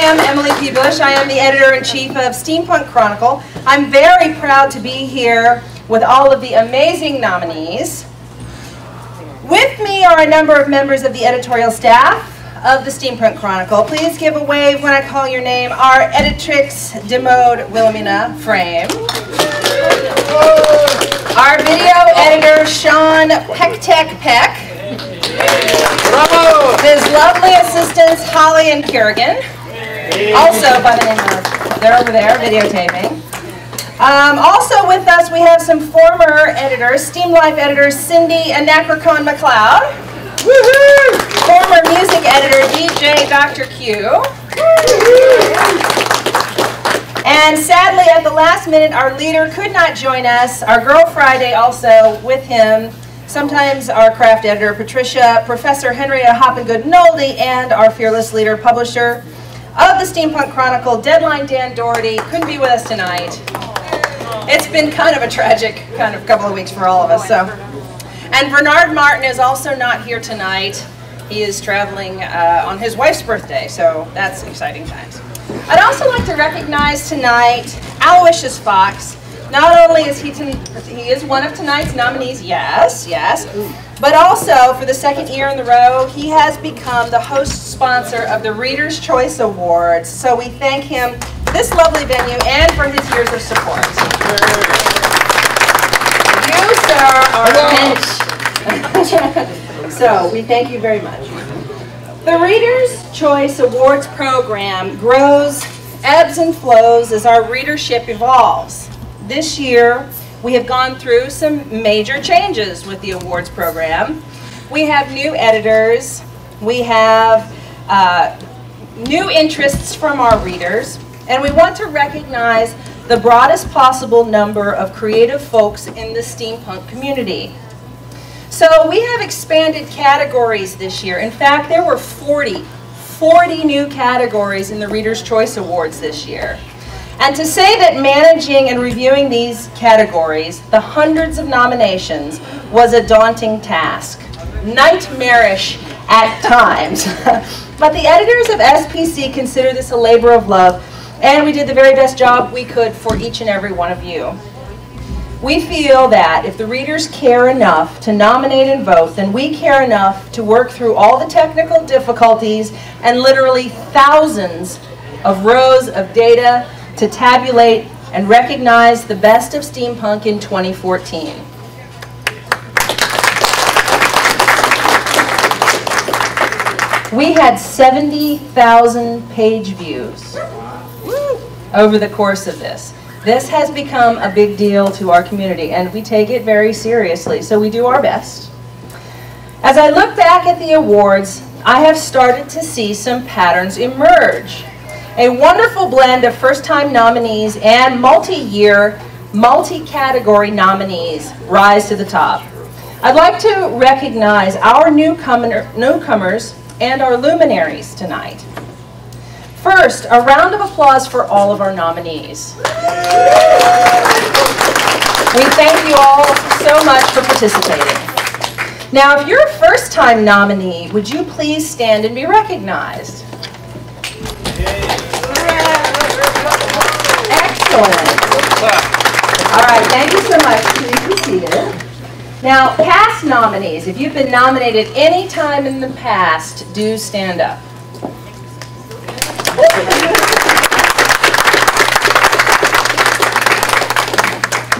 am Emily P. Bush. I am the editor-in-chief of Steampunk Chronicle. I'm very proud to be here with all of the amazing nominees. With me are a number of members of the editorial staff of the Steampunk Chronicle. Please give a wave when I call your name. Our editrix Demode Wilhelmina Frame. Our video editor Sean Peck. Bravo! His lovely assistants Holly and Kerrigan. Also by the name of, they're over there videotaping. Also with us we have some former editors, Steam Life editors Cindy and Nakracon McLeod. Woohoo! Former music editor DJ Dr. Q. And sadly at the last minute our leader could not join us. Our Girl Friday also with him. Sometimes our craft editor Patricia, Professor Henrietta Hoppengood-Nolde, and our fearless leader publisher of the Steampunk Chronicle, Deadline Dan Doherty, couldn't be with us tonight. It's been kind of a tragic couple of weeks for all of us. And Bernard Martin is also not here tonight. He is traveling on his wife's birthday, so that's exciting times. I'd also like to recognize tonight Aloysius Fox. Not only is he is one of tonight's nominees, yes, but also for the second year in a row, he has become the host sponsor of the Reader's Choice Awards. So we thank him for this lovely venue and for his years of support. You, sir, are a pinch. So we thank you very much. The Reader's Choice Awards program grows, ebbs and flows as our readership evolves. This year, we have gone through some major changes with the awards program. We have new editors. We have new interests from our readers. And we want to recognize the broadest possible number of creative folks in the steampunk community. So we have expanded categories this year. In fact, there were 40 new categories in the Reader's Choice Awards this year. And to say that managing and reviewing these categories, the hundreds of nominations, was a daunting task. Nightmarish at times. But the editors of SPC consider this a labor of love, and we did the very best job we could for each and every one of you. We feel that if the readers care enough to nominate and vote, then we care enough to work through all the technical difficulties and literally thousands of rows of data to tabulate and recognize the best of steampunk in 2014. We had 70,000 page views over the course of this. This has become a big deal to our community, and we take it very seriously, so we do our best. As I look back at the awards, I have started to see some patterns emerge. A wonderful blend of first-time nominees and multi-year, multi-category nominees rise to the top. I'd like to recognize our newcomers and our luminaries tonight. First, a round of applause for all of our nominees. We thank you all so much for participating. Now, if you're a first-time nominee, would you please stand and be recognized? Excellent. All right, thank you so much. Please be seated. Now, past nominees, if you've been nominated any time in the past, do stand up.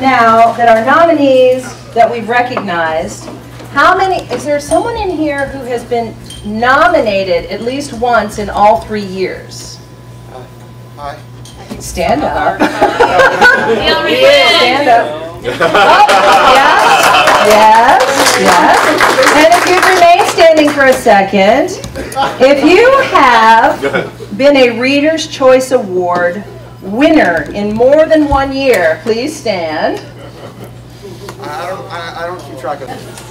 Now that our nominees that we've recognized, is there someone in here who has been nominated at least once in all 3 years? Hi. Stand up. Stand up. Yes. And if you'd remain standing for a second, if you have been a Reader's Choice Award winner in more than 1 year, please stand. I don't keep track of this.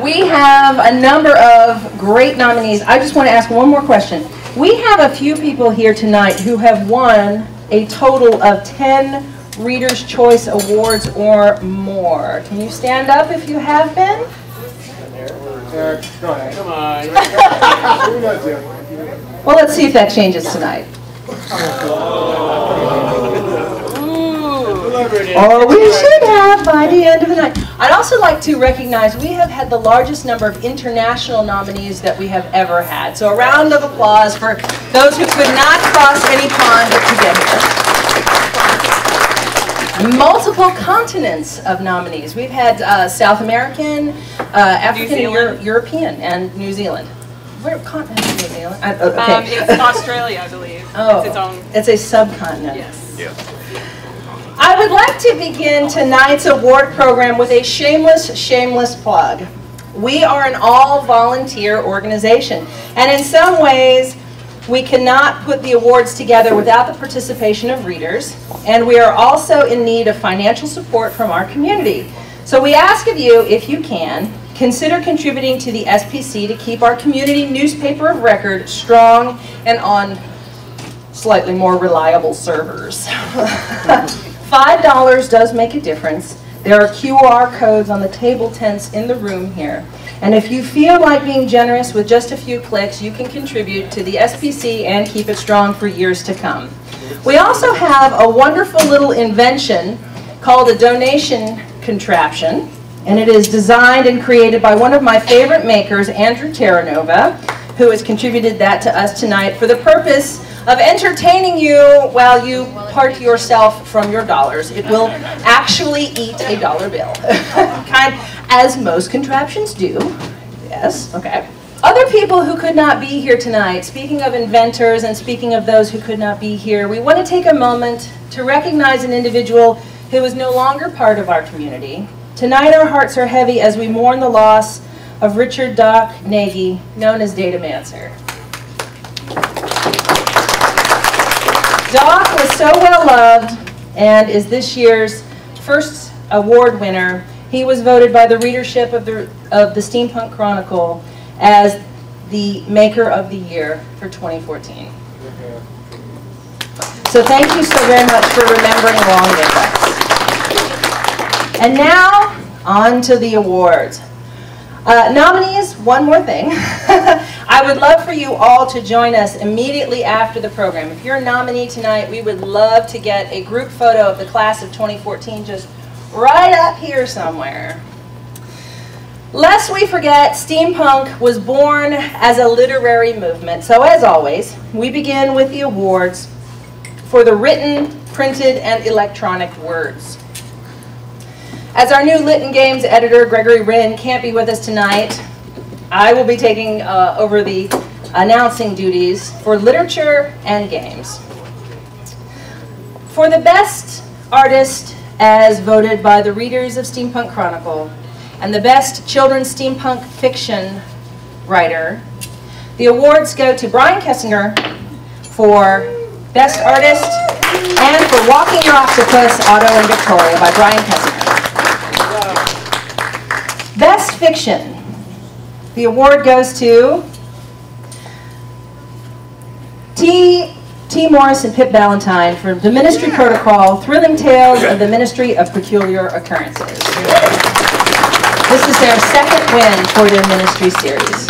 We have a number of great nominees. I just want to ask one more question. We have a few people here tonight who have won a total of 10 Reader's Choice Awards or more. Can you stand up if you have been? Come on. Well, let's see if that changes tonight. Or we should have by the end of the night. I'd also like to recognize we have had the largest number of international nominees that we have ever had. So a round of applause for those who could not cross any pond to get here. Multiple continents of nominees. We've had South American, African, European, and New Zealand. Where continent is New Zealand? Okay. It's in Australia, I believe. Oh, it's its own. It's a subcontinent. Yes. Yeah. I would like to begin tonight's award program with a shameless plug. We are an all-volunteer organization, and in some ways, we cannot put the awards together without the participation of readers, and we are also in need of financial support from our community. So we ask of you, if you can, consider contributing to the SPC to keep our community newspaper of record strong and on slightly more reliable servers. $5 does make a difference. There are QR codes on the table tents in the room here. And if you feel like being generous with just a few clicks, you can contribute to the SPC and keep it strong for years to come. We also have a wonderful little invention called a donation contraption. And it is designed and created by one of my favorite makers, Andrew Terranova, who has contributed that to us tonight for the purpose of entertaining you while you part yourself from your dollars. It will actually eat a dollar bill, as most contraptions do. Yes, okay. Other people who could not be here tonight, speaking of inventors and speaking of those who could not be here, we want to take a moment to recognize an individual who is no longer part of our community. Tonight our hearts are heavy as we mourn the loss of Richard Doc Nagy, known as Datamancer. Doc was so well loved and is this year's first award winner. He was voted by the readership of the Steampunk Chronicle as the Maker of the Year for 2014. So thank you so very much for remembering along with us. And now, on to the awards. Nominees, one more thing. I would love for you all to join us immediately after the program. If you're a nominee tonight, we would love to get a group photo of the class of 2014 just right up here somewhere. Lest we forget, steampunk was born as a literary movement. So as always, we begin with the awards for the written, printed, and electronic words. As our new Lit and Games editor, Gregory Wren, can't be with us tonight, I will be taking over the announcing duties for literature and games. For the best artist as voted by the readers of Steampunk Chronicle and the best children's steampunk fiction writer, the awards go to Brian Kessinger for Best Artist and for Walking Your Octopus, Otto and Victoria by Brian Kessinger. Best Fiction. The award goes to T. Morris and Pip Ballantyne for The Ministry Protocol, Thrilling Tales of the Ministry of Peculiar Occurrences. This is their second win for their Ministry series.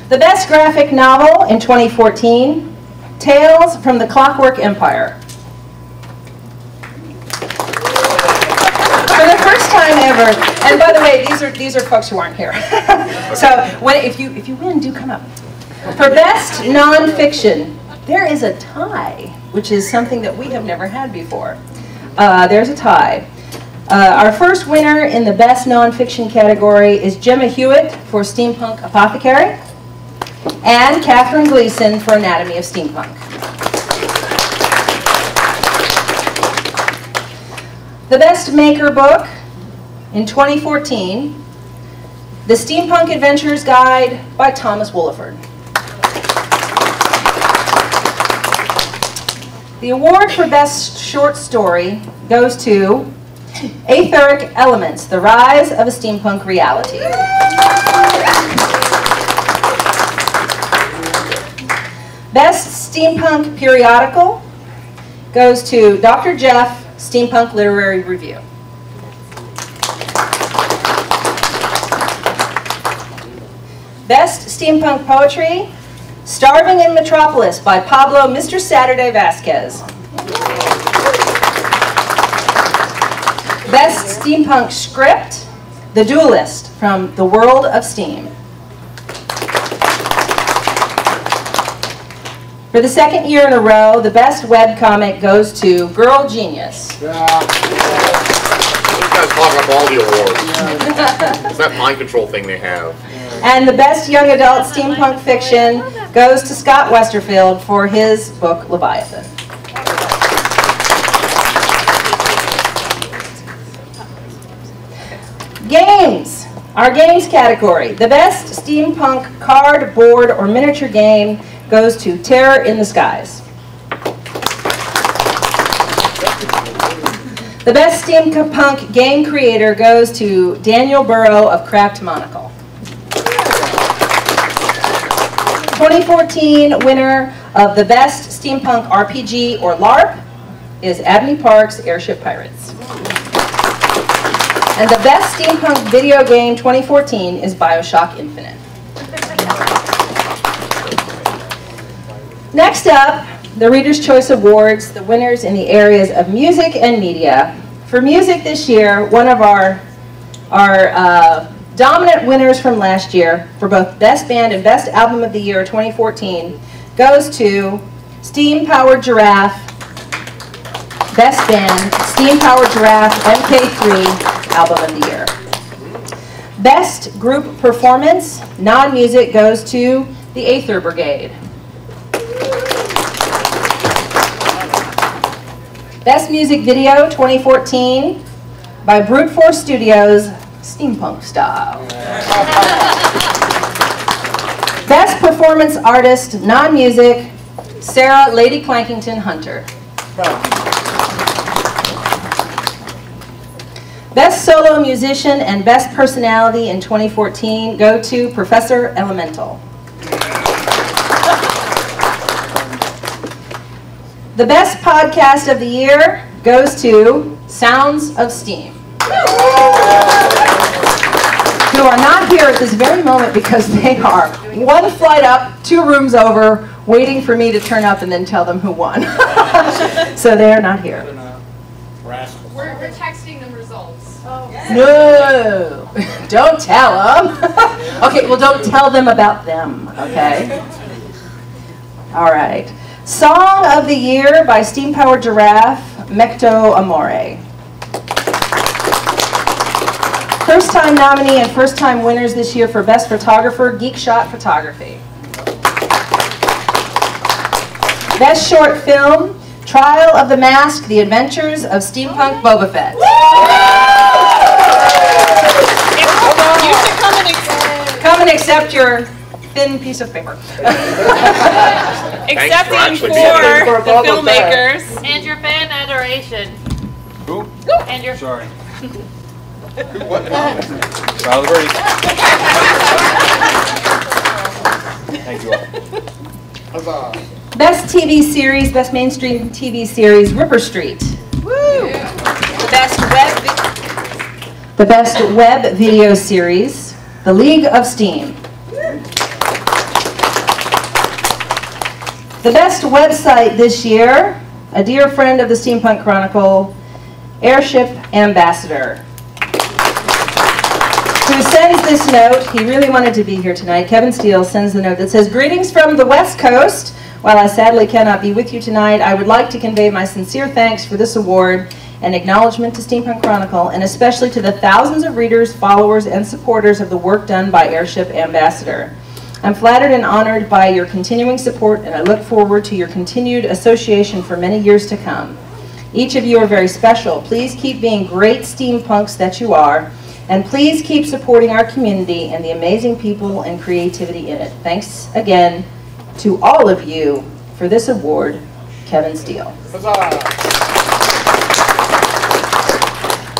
The Best Graphic Novel in 2014, Tales from the Clockwork Empire. For the first time ever, and by the way, these are folks who aren't here. So if you win, do come up. For Best Nonfiction, there is a tie, which is something that we have never had before. There's a tie. Our first winner in the Best Nonfiction category is Gemma Hewitt for Steampunk Apothecary, and Catherine Gleason for Anatomy of Steampunk. The Best Maker book in 2014, The Steampunk Adventurer's Guide by Thomas Williford. The award for Best Short Story goes to Aetheric Elements, The Rise of a Steampunk Reality. Best Steampunk Periodical goes to Dr. Jeff, Steampunk Literary Review. Best Steampunk Poetry Starving in Metropolis by Pablo Mr. Saturday Vasquez. Best Steampunk Script, The Duelist from The World of Steam. For the second year in a row, the best webcomic goes to Girl Genius. Yeah. You guys talk up all the awards. It's that mind control thing they have. And the best young adult steampunk fiction goes to Scott Westerfield for his book, Leviathan. Games. Our games category. The best steampunk card, board, or miniature game goes to Terror in the Skies. The best steampunk game creator goes to Daniel Burrow of Craft Monocle. 2014 winner of the best steampunk RPG or LARP is Abney Park's Airship Pirates. And the best steampunk video game 2014 is BioShock Infinite. Next up, the Reader's Choice Awards, the winners in the areas of music and media. For music this year, one of our dominant winners from last year for both Best Band and Best Album of the Year 2014 goes to Steam-Powered Giraffe, Best Band, Steam-Powered Giraffe, MK3, Album of the Year. Best Group Performance, non-music, goes to the Aether Brigade. Best Music Video 2014 by Brute Force Studios, Steampunk Style. Best Performance Artist, non-music, Sarah Lady Clankington Hunter. Best Solo Musician and Best Personality in 2014 go to Professor Elemental. The Best Podcast of the Year goes to Sounds of Steam, who are not here at this very moment because they are one flight up, 2 rooms over, waiting for me to turn up and then tell them who won. So they are not here. We're texting them results. Oh. No, don't tell them. Okay, well, don't tell them about them, okay? All right. Song of the Year by Steam-Powered Giraffe, Mecto Amore. First time nominee and first time winners this year for Best Photographer, Geek Shot Photography. Best Short Film, Trial of the Mask, The Adventures of Steampunk Boba Fett. You should Come and accept your thin piece of paper. accepting for the filmmakers. And your fan adoration. Who? And your... Sorry. What? Trial of the Birdie. Thank you all. Huzzah. Best TV series, best mainstream TV series, Ripper Street. Woo! The best web video series, The League of Steam. The best website this year, a dear friend of the Steampunk Chronicle, Airship Ambassador, who sends this note. He really wanted to be here tonight. Kevin Steele sends the note that says, "Greetings from the West Coast. While I sadly cannot be with you tonight, I would like to convey my sincere thanks for this award and acknowledgement to Steampunk Chronicle, and especially to the thousands of readers, followers, and supporters of the work done by Airship Ambassador. I'm flattered and honored by your continuing support, and I look forward to your continued association for many years to come. Each of you are very special. Please keep being great steampunks that you are, and please keep supporting our community and the amazing people and creativity in it. Thanks again to all of you for this award, Kevin Steele."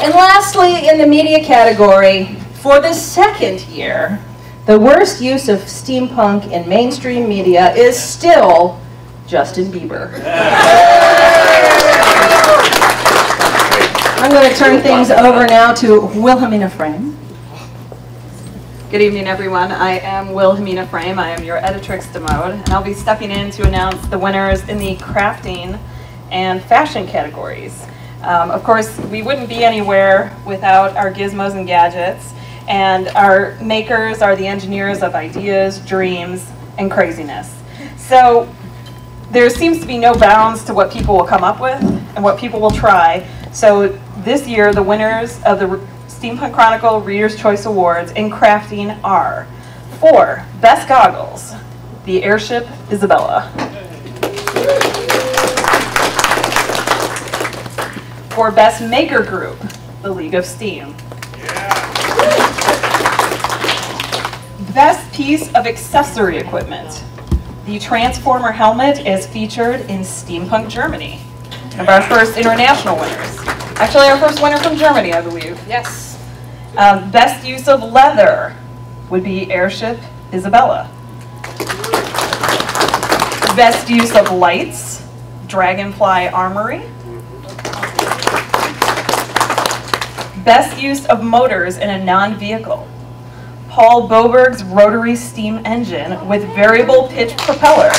And lastly, in the media category, for the second year, the worst use of steampunk in mainstream media is still Justin Bieber. I'm going to turn things over now to Wilhelmina Frame. Good evening, everyone. I am Wilhelmina Frame. I am your editrix de mode, and I'll be stepping in to announce the winners in the crafting and fashion categories. Of course, we wouldn't be anywhere without our gizmos and gadgets, and our makers are the engineers of ideas, dreams, and craziness. So there seems to be no bounds to what people will come up with and what people will try. So this year, the winners of the Steampunk Chronicle Reader's Choice Awards in crafting are: for Best Goggles, the airship Isabella. For Best Maker Group, the League of Steam. Best Piece of Accessory Equipment, the Transformer helmet is featured in Steampunk Germany. One of our first international winners. Actually, our first winner from Germany, I believe. Yes. Best use of leather would be airship Isabella. Best use of lights, Dragonfly Armory. Best use of motors in a non-vehicle, Paul Boberg's rotary steam engine with variable pitch propeller.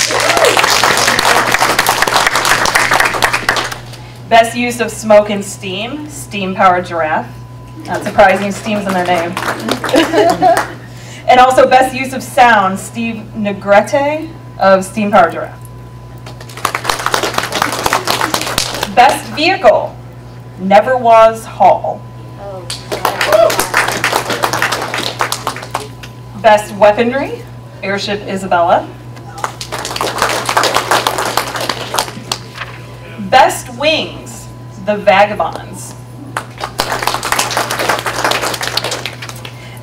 Best use of smoke and steam, steam-powered Giraffe. Not surprising, steam's in their name. And also best use of sound, Steve Negrete of steam-powered Giraffe. Best vehicle, Never Was Hall. Best weaponry, airship Isabella. Best wings, the Vagabonds.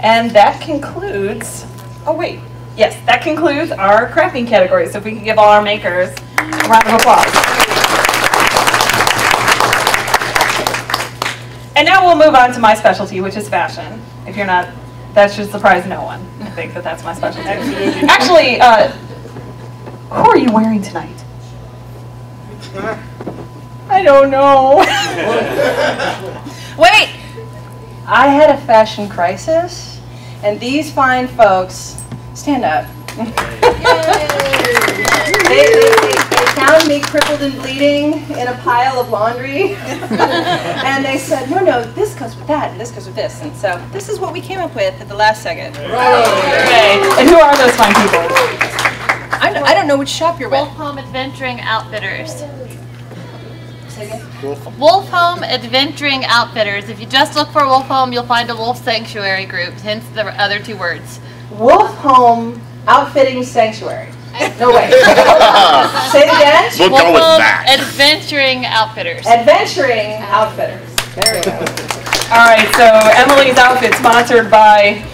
And that concludes, that concludes our crafting category. So if we can give all our makers a round of applause. And now we'll move on to my specialty, which is fashion. If you're not, that should surprise no one. I think that that's my specialty. Actually, who are you wearing tonight? I don't know. Wait! I had a fashion crisis, and these fine folks, stand up. They found me crippled and bleeding in a pile of laundry, and they said, no, this goes with that, and this goes with this. And so this is what we came up with at the last second. Right. And who are those fine people? I don't know which shop you're with. Wolf Home Adventuring Outfitters. Say again? Wolf Home Adventuring Outfitters. If you just look for Wolf Home, you'll find a Wolf Sanctuary group, hence the other two words. Wolf Home Outfitting Sanctuary. No way. Say it again. We'll Wolf go with Home that. Adventuring Outfitters. Adventuring Outfitters. There we go. All right, so Emily's outfit sponsored by,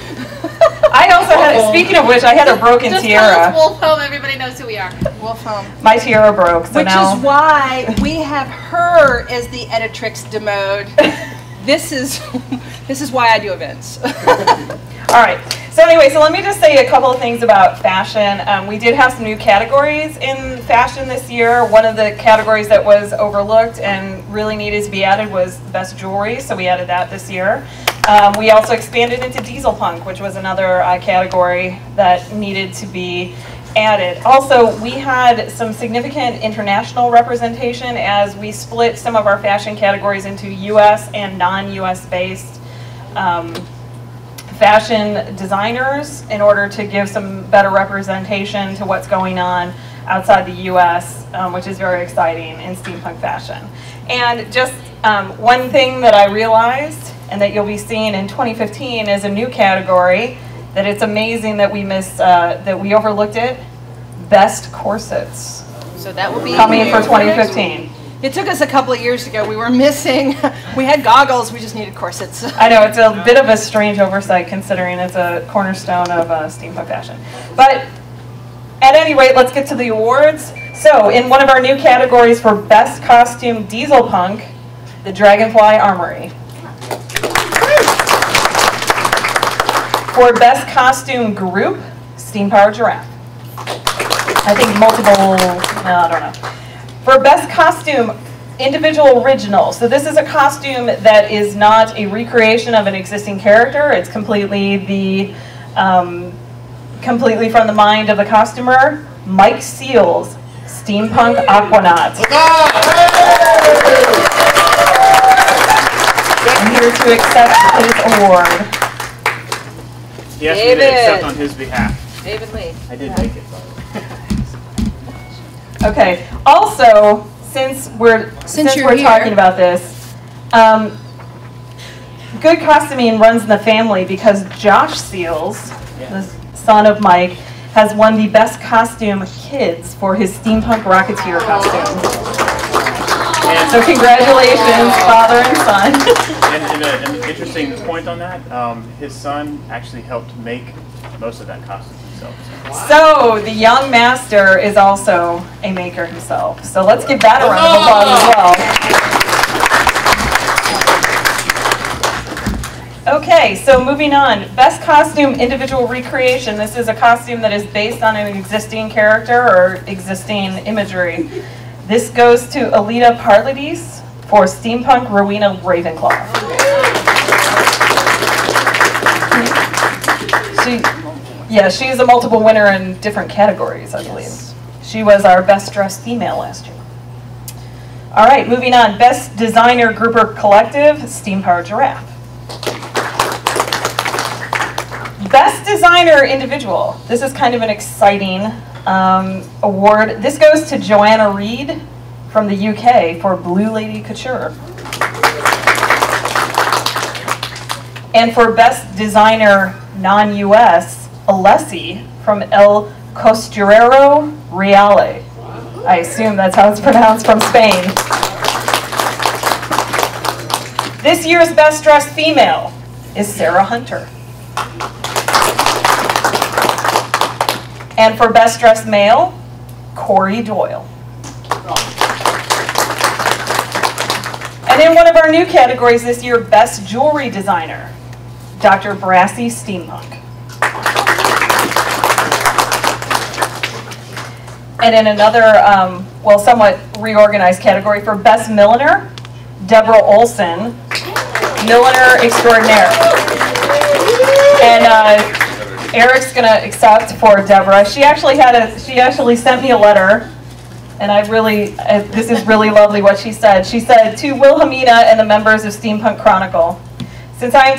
I also had, speaking of which, I had a broken Just tiara. call us Wolf Home, everybody knows who we are. Wolf Home. My tiara broke, so Which now. is why we have her as the editrix de mode. This is why I do events. All right. So anyway, so let me just say a couple of things about fashion. We did have some new categories in fashion this year. One of the categories that was overlooked and really needed to be added was best jewelry, so we added that this year. We also expanded into diesel punk, which was another category that needed to be added. Also, we had some significant international representation as we split some of our fashion categories into U.S. and non-U.S. based fashion designers in order to give some better representation to what's going on outside the U.S., which is very exciting in steampunk fashion. And just one thing that I realized and that you'll be seeing in 2015 is a new category that it's amazing that we we overlooked it. Best corsets. So that will be coming for 2015. It took us a couple of years ago. We were missing. We had goggles. We just needed corsets. I know it's a bit of a strange oversight considering it's a cornerstone of steampunk fashion. But at any rate, let's get to the awards. So in one of our new categories for Best Costume Diesel Punk, the Dragonfly Armory. For Best Costume Group, Steam Powered Giraffe. I think multiple, I don't know. For Best Costume Individual Original, so this is a costume that is not a recreation of an existing character. It's completely the Completely from the mind of the costumer, Mike Seals, Steampunk Aquanaut. I'm here to accept his award. He asked me to accept on his behalf. David Lee. I did make it, though. Okay. Also, since we're talking about this, good costuming runs in the family because Josh Seals, the son of Mike, has won the best costume kids for his Steampunk Rocketeer costume. So congratulations, father and son. And an interesting point on that, his son actually helped make most of that costume himself. So the young master is also a maker himself. So let's give that a round of applause as well. Okay, so moving on. Best costume individual recreation. This is a costume that is based on an existing character or existing imagery. This goes to Alita Parladis for Steampunk Rowena Ravenclaw. She is a multiple winner in different categories, I believe. She was our best dressed female last year. All right, moving on. Best designer group or collective, Steampower Giraffe. Best designer individual. This is kind of an exciting award. This goes to Joanna Reed from the UK for Blue Lady Couture. And for best designer non-US, Alessi from El Costurero Reale. I assume that's how it's pronounced, from Spain. This year's best dressed female is Sarah Hunter. And for best dressed male, Corey Doyle. And in one of our new categories this year, best jewelry designer, Dr. Brassy Steampunk. And in another, somewhat reorganized category for best milliner, Deborah Olsen, milliner extraordinaire. And Eric's going to accept for Deborah. She actually sent me a letter, and this is really lovely what she said. She said, "To Wilhelmina and the members of Steampunk Chronicle, since I am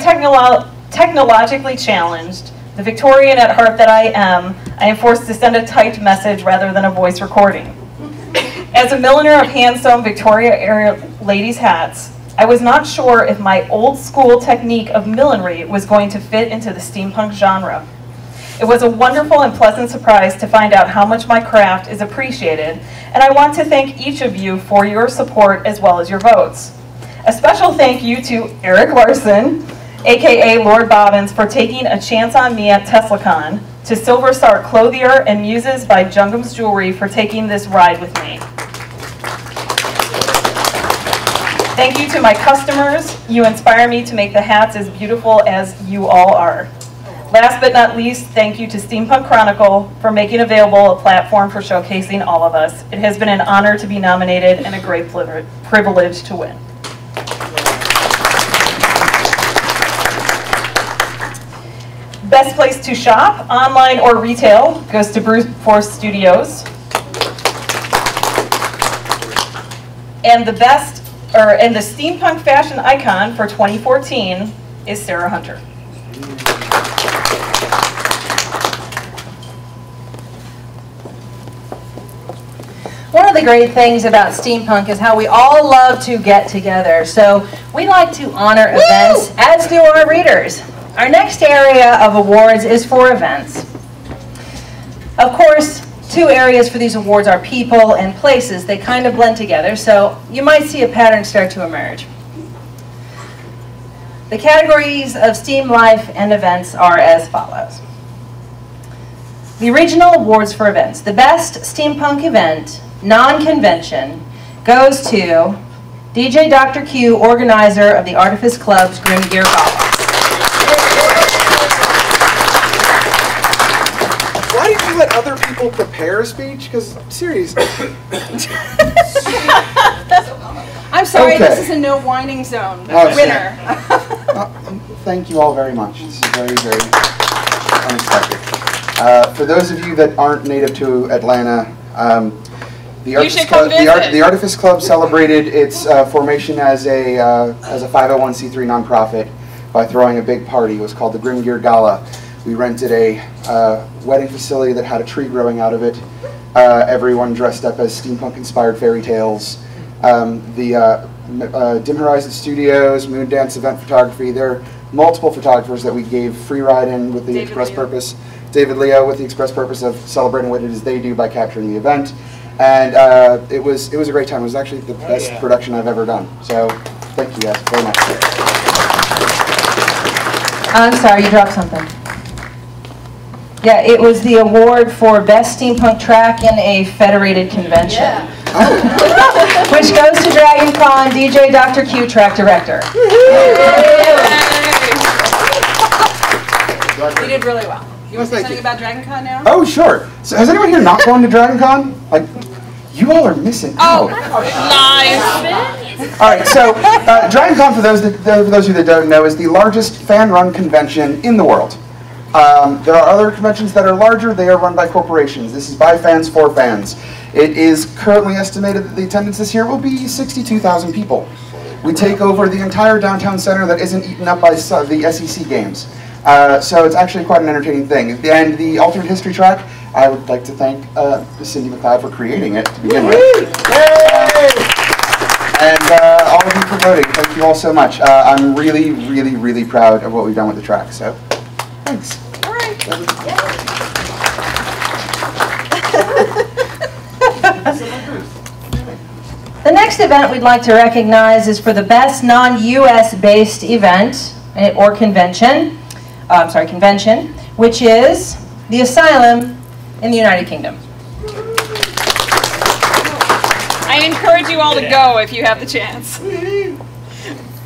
technologically challenged, the Victorian at heart that I am forced to send a typed message rather than a voice recording. As a milliner of hand-sewn Victoria-era ladies' hats, I was not sure if my old-school technique of millinery was going to fit into the steampunk genre. It was a wonderful and pleasant surprise to find out how much my craft is appreciated, and I want to thank each of you for your support as well as your votes. A special thank you to Eric Larson, aka Lord Bobbins, for taking a chance on me at TeslaCon, to Silver Star Clothier and Muses by Jungham's Jewelry for taking this ride with me. Thank you to my customers. You inspire me to make the hats as beautiful as you all are. Last but not least, thank you to Steampunk Chronicle for making available a platform for showcasing all of us. It has been an honor to be nominated and a great privilege to win. Best place to shop, online or retail, goes to Brute Force Studios. And the steampunk fashion icon for 2014 is Sarah Hunter. One of the great things about steampunk is how we all love to get together. So we like to honor events, as do our readers. Our next area of awards is for events. Of course, two areas for these awards are people and places. They kind of blend together, so you might see a pattern start to emerge. The categories of STEAM life and events are as follows. The regional awards for events. The best steampunk event, non-convention, goes to DJ Dr. Q, organizer of the Artifice Club's Grim Gear Gala. Why did you let other people prepare a speech? Because, seriously. I'm sorry, Okay. This is a no whining zone. Oh, Winner. Thank you all very much. This is very, very unexpected. For those of you that aren't native to Atlanta, the Artifice Club celebrated its formation as a 501c3 nonprofit by throwing a big party. It was called the Grim Gear Gala. We rented a wedding facility that had a tree growing out of it. Everyone dressed up as steampunk-inspired fairy tales. Dim Horizon Studios, Moondance Event Photography. There are multiple photographers that we gave free ride in with the express purpose. David Leo with the express purpose of celebrating what it is they do by capturing the event. And it was a great time. It was actually the best production I've ever done. So thank you guys very much. I'm sorry, you dropped something. Yeah, it was the award for Best Steampunk Track in a Federated Convention. Yeah. Oh. Which goes to Dragon Con, DJ Dr. Q, Track Director. You did really well. You want to say something about Dragon Con now? Oh, sure. So has anyone here not gone to Dragon Con? Like, you all are missing out. Nice. All right, so Dragon Con, for those of you that don't know, is the largest fan-run convention in the world. There are other conventions that are larger. They are run by corporations. This is by fans for fans. It is currently estimated that the attendance this year will be 62,000 people. We take over the entire downtown center that isn't eaten up by the SEC games. So it's actually quite an entertaining thing. And the alternate history track, I would like to thank Cindy McLeod for creating it to begin with. And all of you for voting. Thank you all so much. I'm really, really, really proud of what we've done with the track. So thanks. All right. The next event we'd like to recognize is for the best non-US based event or convention, which is the Asylum in the United Kingdom. I encourage you all to go if you have the chance.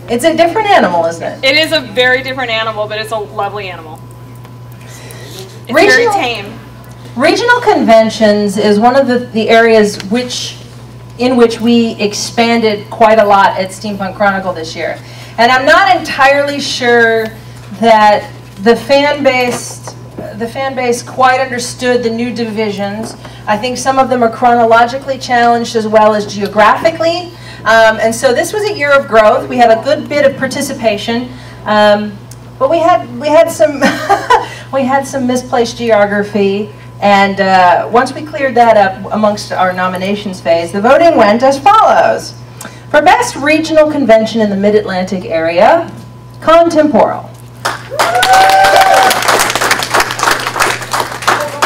It's a different animal, isn't it? It is a very different animal, but it's a lovely animal. It's very tame. Regional conventions is one of the areas in which we expanded quite a lot at Steampunk Chronicle this year. And I'm not entirely sure that the fan base quite understood the new divisions. I think some of them are chronologically challenged as well as geographically. And so this was a year of growth. We had a good bit of participation. But we had some we had some misplaced geography. And once we cleared that up amongst our nominations phase, the voting went as follows. For Best Regional Convention in the Mid-Atlantic Area, Contemporal.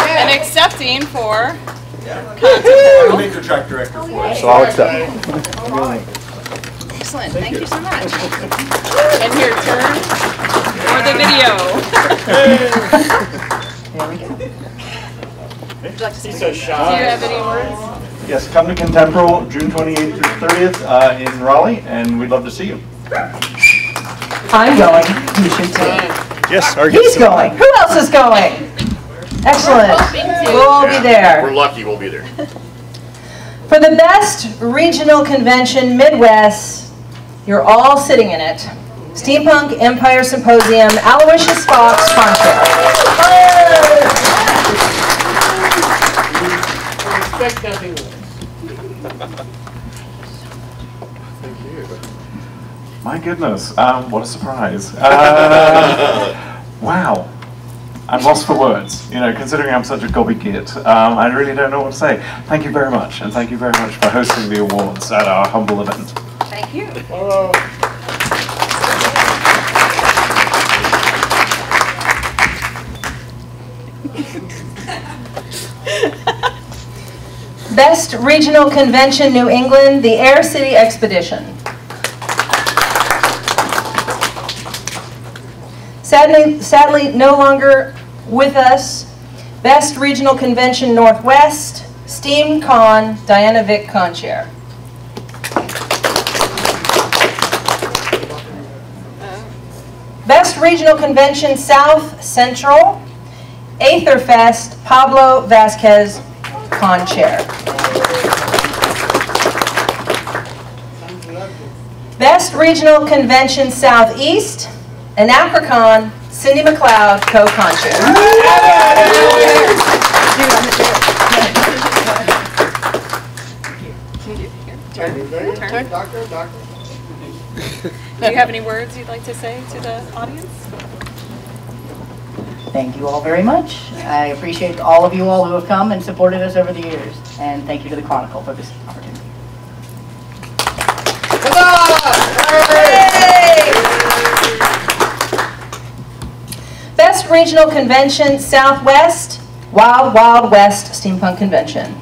And accepting for Contemporal. Make the track director for it. So I'll accept. Excellent. Thank you so much. And your turn for the video. There we go. Would you like to say something? Do you have any words? Yes, come to Contemporal June 28th through 30th in Raleigh, and we'd love to see you. I'm going. You should too. Yes, He's going. Who else is going? Excellent. We'll all be there. We're lucky we'll be there. For the Best Regional Convention Midwest, you're all sitting in it. Steampunk Empire Symposium, Aloysius Fox, Chronicle. My goodness, what a surprise. Wow. I'm lost for words, considering I'm such a gobby git. I really don't know what to say. Thank you very much, and thank you very much for hosting the awards at our humble event. Thank you. Best Regional Convention New England, the Air City Expedition. Sadly, no longer with us, Best Regional Convention Northwest, SteamCon, Diana Vick Conchair. Best Regional Convention South Central, Aetherfest, Pablo Vasquez Conchair. Best Regional Convention Southeast, Anachrocon, Cindy McLeod, co-conchair. Do you have any words you'd like to say to the audience? Thank you all very much. I appreciate all of you all who have come and supported us over the years. And thank you to the Chronicle for this opportunity. Best Regional Convention, Southwest, Wild Wild West Steampunk Convention.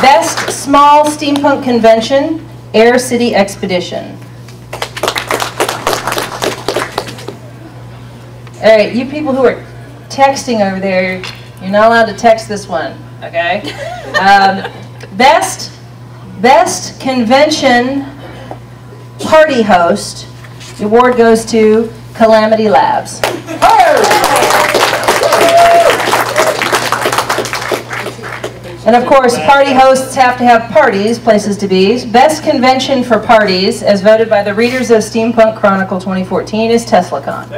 Best Small Steampunk Convention, Air City Expedition. All right, you people who are texting over there, you're not allowed to text this one, okay? Best Convention Party Host, the award goes to Calamity Labs. And of course, party hosts have to have parties, places to be. Best convention for parties, as voted by the readers of Steampunk Chronicle 2014, is TeslaCon.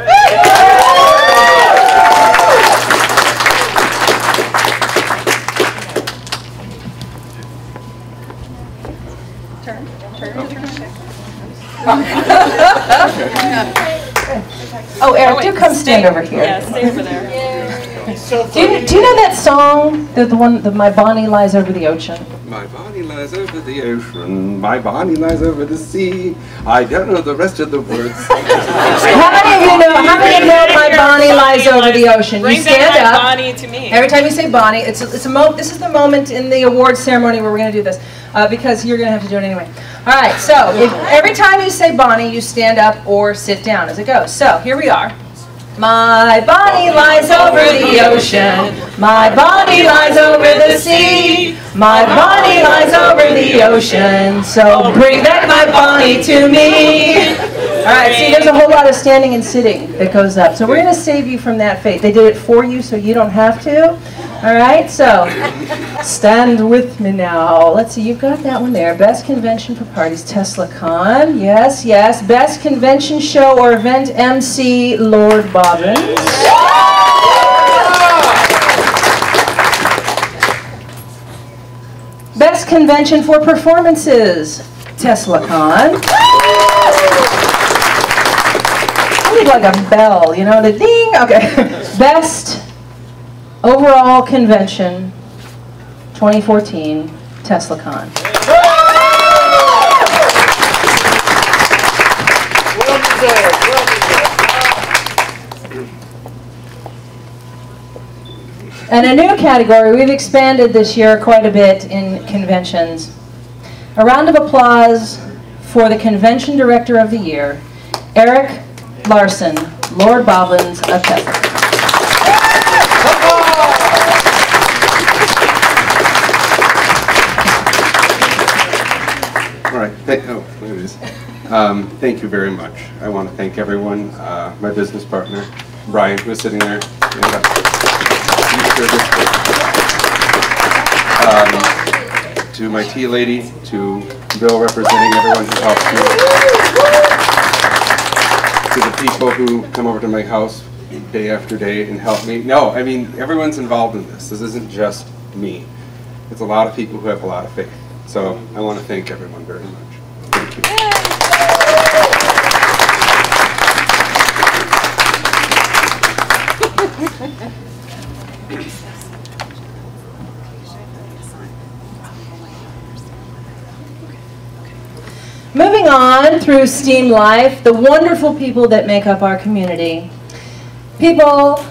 Oh, Eric, do come stand over here. Yeah, stay over there. Do you know that song, the one, My Bonnie Lies Over the Ocean? My Bonnie lies over the ocean, my Bonnie lies over the sea. I don't know the rest of the words. How many of you know My Bonnie Lies Over the Ocean? You stand up. Bonnie to me. Every time you say Bonnie, this is the moment in the awards ceremony where we're going to do this, because you're going to have to do it anyway. All right, so every time you say Bonnie, you stand up or sit down as it goes. So here we are. My Bonnie lies over the ocean, my Bonnie lies over the sea, my Bonnie lies over the ocean, so bring back my Bonnie to me. All right, see, there's a whole lot of standing and sitting that goes up, so we're going to save you from that fate. They did it for you so you don't have to. All right, so stand with me now. Let's see, you've got that one there. Best convention for parties, TeslaCon. Yes, yes. Best convention show or event MC, Lord Bobbins. Best convention for performances, TeslaCon. I need like a bell, you know, the ding. Okay. Best overall convention 2014, TeslaCon. Well deserved, well deserved. And a new category, we've expanded this year quite a bit in conventions. A round of applause for the Convention Director of the Year, Eric Larson, Lord Bobbins of TeslaCon. All right, there it is. Thank you very much. I want to thank everyone, my business partner, Brian, who is sitting there. To my tea lady, to Bill representing everyone who helps me, to the people who come over to my house day after day and help me. No, I mean, everyone's involved in this. This isn't just me. It's a lot of people who have a lot of faith. So I want to thank everyone very much. Thank you. Moving on through STEAM Life, the wonderful people that make up our community. People,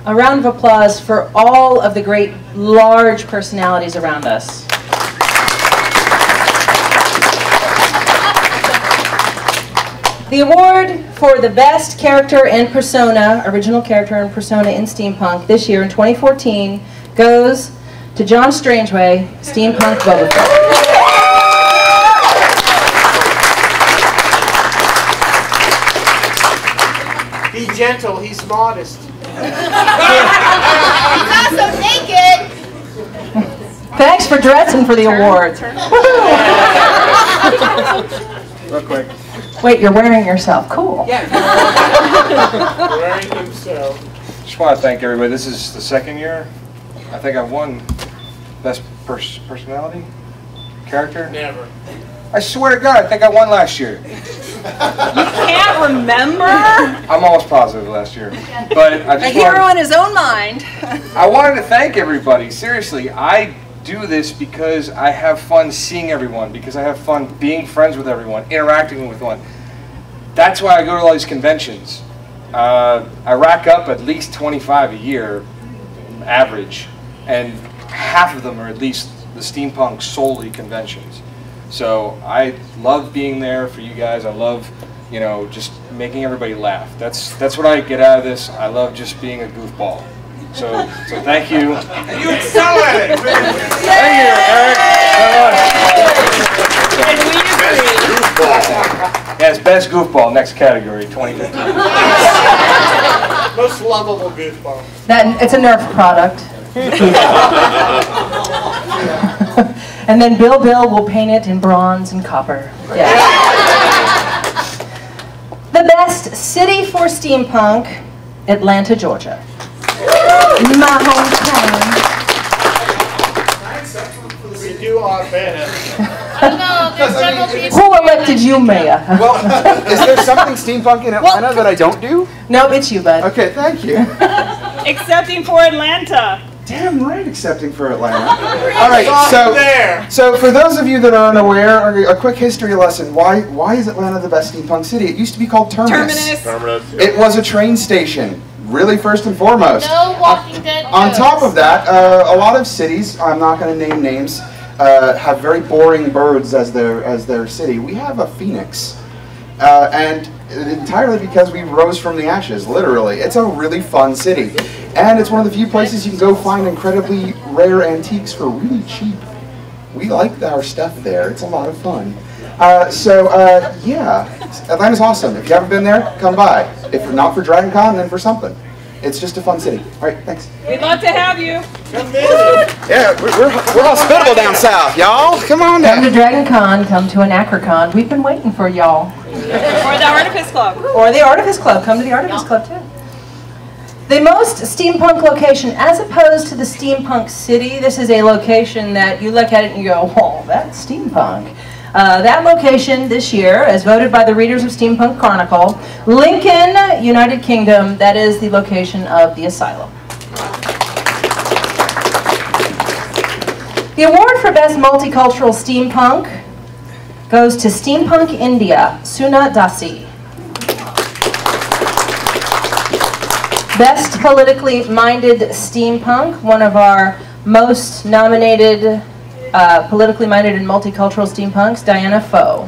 a round of applause for all of the great large personalities around us. The award for the best character and persona, original character and persona in steampunk this year in 2014 goes to John Strangeway, Steampunk Boba Fett. Be gentle, he's modest. He's also naked. Thanks for dressing for the awards. Real quick. Wait, you're wearing yourself. Cool. Yeah. Wearing himself. Just want to thank everybody. This is the second year. I think I've won Best Personality Character. Never. I swear to God, I think I won last year. You can't remember? I'm almost positive last year. But I A just hero in his own mind. I wanted to thank everybody. Seriously, I do this because I have fun seeing everyone, because I have fun being friends with everyone, interacting with one. That's why I go to all these conventions. I rack up at least 25 a year, average, and half of them are at least the steampunk solely conventions. So I love being there for you guys. I love, you know, just making everybody laugh. That's what I get out of this. I love just being a goofball. So thank you. And you excel at it. Thank you, Eric. And we agree. Goofball. Yes, best goofball, next category, 2015. Most lovable goofball. It's a Nerf product. And then Bill will paint it in bronze and copper. Yeah. The best city for steampunk, Atlanta, Georgia. My hometown. We do our best. I don't know, there's several people. Who elected you mayor? Well, is there something steampunk in Atlanta that I don't do? Nope, it's you, bud. Okay, thank you. Excepting for Atlanta. Damn right, accepting for Atlanta. All right, there. so for those of you that are unaware, a quick history lesson. Why is Atlanta the best steampunk city? It used to be called Terminus. Terminus. It was a train station, really first and foremost. No Walking Dead On top jokes. of that, a lot of cities, I'm not going to name names, have very boring birds as their city. We have a phoenix, and entirely because we rose from the ashes, literally. It's a really fun city. And it's one of the few places you can go find incredibly rare antiques for really cheap. We like our stuff there. It's a lot of fun. Yeah, Atlanta's awesome. If you haven't been there, come by. If not for Dragon Con, then for something. It's just a fun city. All right, thanks. We'd love to have you. Come visit. Yeah, we're hospitable down south, y'all. Come on Come to down. Dragon Con, come to an Acrocon. We've been waiting for y'all. Or the Artifice Club. Or the Artifice Club. Come to the Artifice Club, too. The most steampunk location, as opposed to the steampunk city, this is a location that you look at it and you go, oh, that's steampunk. That location this year, as voted by the readers of Steampunk Chronicle, Lincoln, United Kingdom, that is the location of the asylum. The award for Best Multicultural Steampunk goes to Steampunk India, Suna Dasi. Best Politically Minded Steampunk, one of our most nominated politically minded and multicultural steampunks, Diana Foe.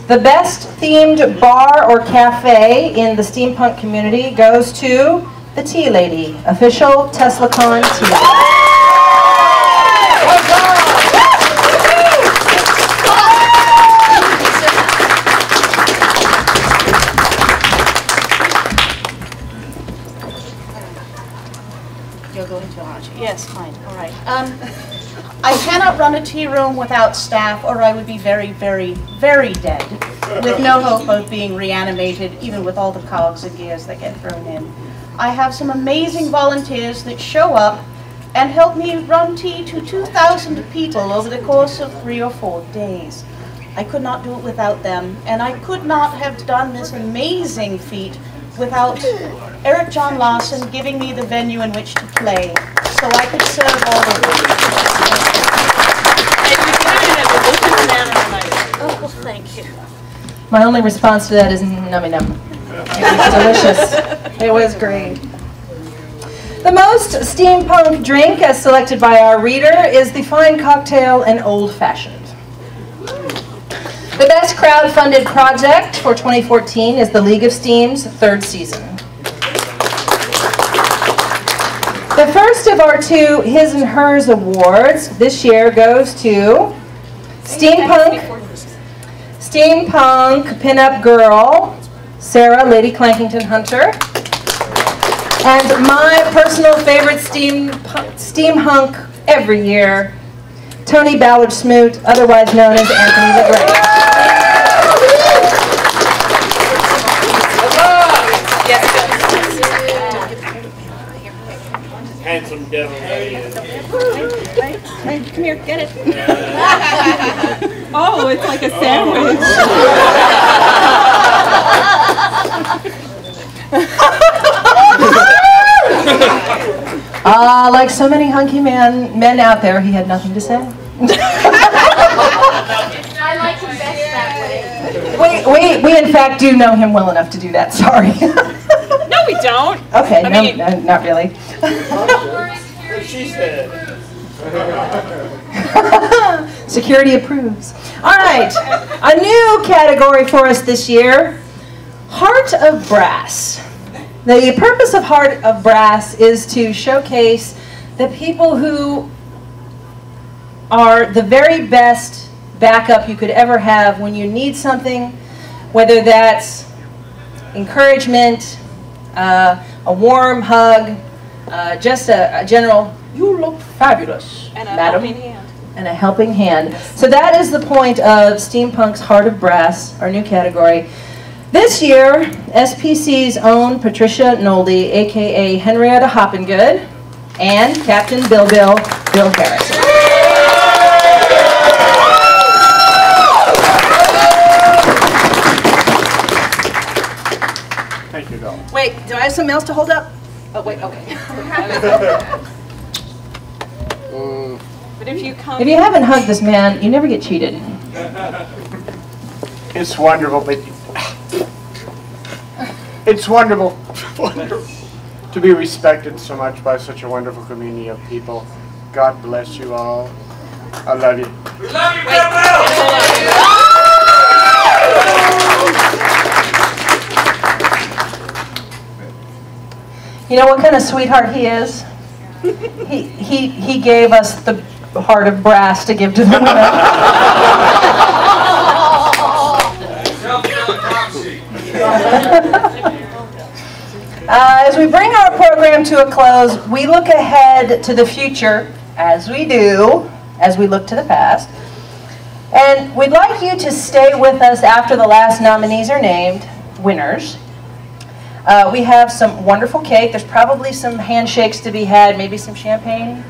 The best themed bar or cafe in the steampunk community goes to the Tea Lady, official TeslaCon tea. Yes, fine, all right. I cannot run a tea room without staff, or I would be very, very, very dead, with no hope of being reanimated, even with all the cogs and gears that get thrown in. I have some amazing volunteers that show up and help me run tea to 2,000 people over the course of 3 or 4 days. I could not do it without them, and I could not have done this amazing feat without Eric John Larson giving me the venue in which to play, so I could serve all of you. Oh, well, thank you. My only response to that is nummy num. It was delicious. It was great. The most steampunk drink, as selected by our reader, is the fine cocktail and old-fashioned. The best crowd-funded project for 2014 is the League of Steam's 3rd season. The first of our 2 His and Hers awards this year goes to Steampunk Pinup Girl, Sarah, Lady Clankington Hunter, and my personal favorite steampunk every year, Tony Ballard-Smoot, otherwise known as Anthony LeGray. Handsome devil. Hey, come here, get it. Oh, it's like a sandwich. Like so many hunky men out there, he had nothing to say. I like him best that way. We in fact do know him well enough to do that, sorry. No, we don't. Okay, I no, mean- not really. She said. Security approves. All right, a new category for us this year, Heart of Brass. The purpose of Heart of Brass is to showcase the people who are the very best backup you could ever have when you need something, whether that's encouragement, a warm hug, just a general, you look fabulous, And a madam. helping hand. And a helping hand. So that is the point of Steampunk's Heart of Brass, our new category. This year, SPC's own Patricia Nolde, aka Henrietta Hoppengood, and Captain Bill Harrison. Thank you, Bill. Wait, do I have something else to hold up? Oh, wait, okay. But if you come... If you haven't hugged this man, you never get cheated. It's wonderful, but it's wonderful to be respected so much by such a wonderful community of people. God bless you all. I love you. We love you, Bill! You know what kind of sweetheart he is? He gave us the Heart of Brass to give to the winner. As we bring our program to a close, we look ahead to the future, as we do, as we look to the past. And we'd like you to stay with us after the last nominees are named, winners. We have some wonderful cake. There's probably some handshakes to be had, maybe some champagne.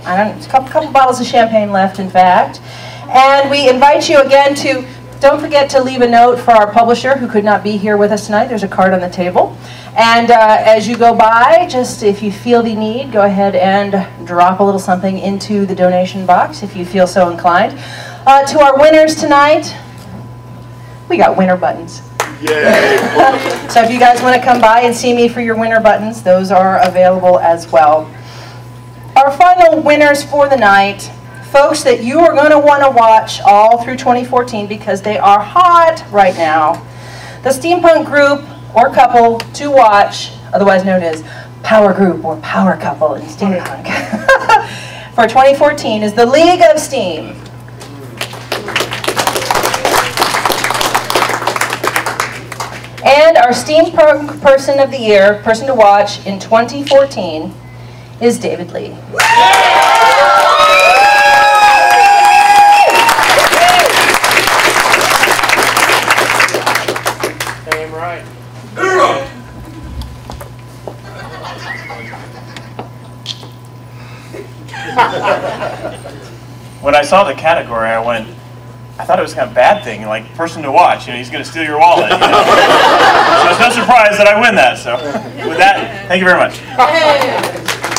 I don't know, a couple bottles of champagne left, in fact. And we invite you again to, don't forget to leave a note for our publisher who could not be here with us tonight. There's a card on the table. And as you go by, just if you feel the need, go ahead and drop a little something into the donation box if you feel so inclined. To our winners tonight, we got winner buttons. Yay! So if you guys want to come by and see me for your winner buttons, those are available as well. Our final winners for the night, folks that you are going to want to watch all through 2014 because they are hot right now. The Steampunk group or couple to watch, otherwise known as Power Group or Power Couple in Steampunk, for 2014 is the League of Steam. And our Steampunk Person of the Year, person to watch in 2014, is David Lee. Damn right. When I saw the category, I thought it was kind of a bad thing, like person to watch. You know, he's going to steal your wallet. You know? So it's no surprise that I win that. So with that, thank you very much.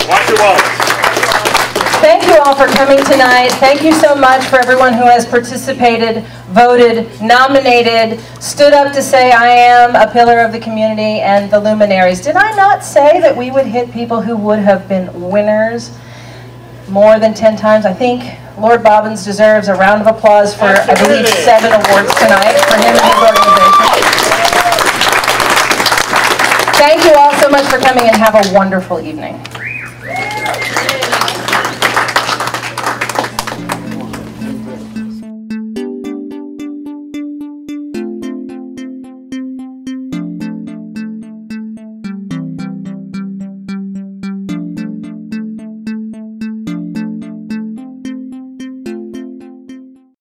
Watch your wallet. Thank you all for coming tonight. Thank you so much for everyone who has participated, voted, nominated, stood up to say I am a pillar of the community, and the luminaries. Did I not say that we would hit people who would have been winners more than 10 times? I think Lord Bobbins deserves a round of applause for, I believe, 7 awards tonight for him and his organization. Thank you all so much for coming, and have a wonderful evening.